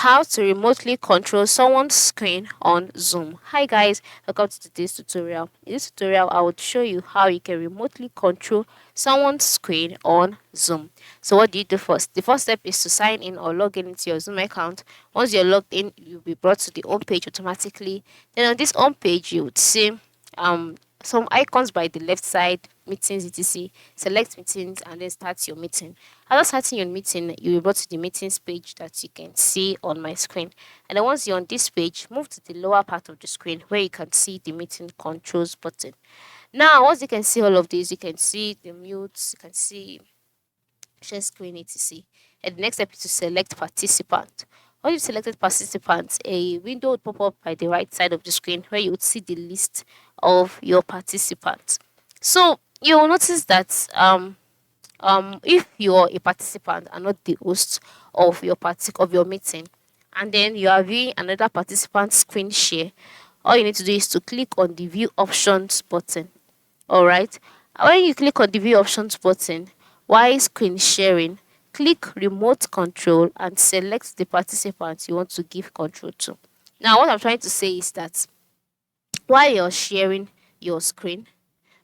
How to remotely control someone's screen on Zoom. Hi guys, welcome to today's tutorial. In this tutorial, I will show you how you can remotely control someone's screen on Zoom. So what do you do first? The first step is to sign in or log in into your Zoom account. Once you're logged in, you'll be brought to the home page automatically. Then on this home page, you would see some icons by the left side, meetings etc. Select meetings and then start your meeting. After starting your meeting, you will go to the meetings page that you can see on my screen. And then once you're on this page, move to the lower part of the screen where you can see the meeting controls button. Now once you can see all of these, you can see the mute, you can see share screen etc. And the next step is to select participant. Once you've selected participants, a window would pop up by the right side of the screen where you would see the list of your participants. So you will notice that if you're a participant and not the host of your meeting, and then you are viewing another participant's screen share, all you need to do is to click on the view options button. All right. When you click on the view options button while screen sharing, click remote control and select the participant you want to give control to. Now, what I'm trying to say is that while you're sharing your screen,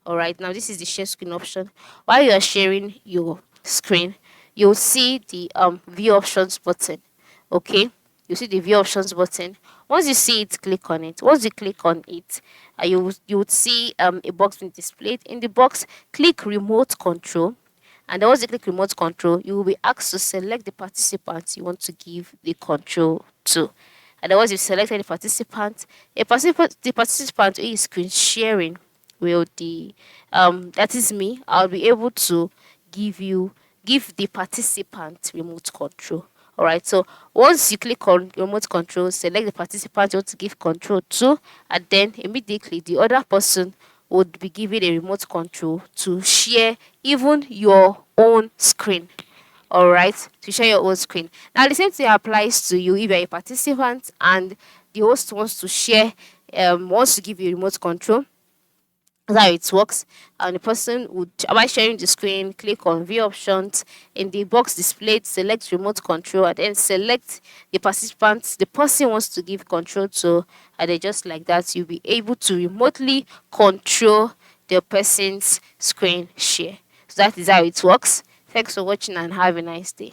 all right, now this is the share screen option. While you are sharing your screen, you'll see the view options button. Okay, you see the view options button. Once you see it, click on it. Once you click on it, you would see a box being displayed. In the box, click remote control. And then once you click remote control, you will be asked to select the participants you want to give the control to. And then once you've selected the participant who is screen sharing will the that is me, I'll be able to give the participant remote control. All right, so once you click on remote control, select the participant you want to give control to, and then immediately the other person would be given a remote control to share even your own screen. All right, to share your own screen. Now the same thing applies to you if you're a participant and the host wants to share wants to give you remote control. That's how it works. And the person would, by sharing the screen, click on view options. In the box displayed, select remote control and then select the participants the person wants to give control to. And then just like that, you'll be able to remotely control the person's screen share. So that is how it works. Thanks for watching and have a nice day.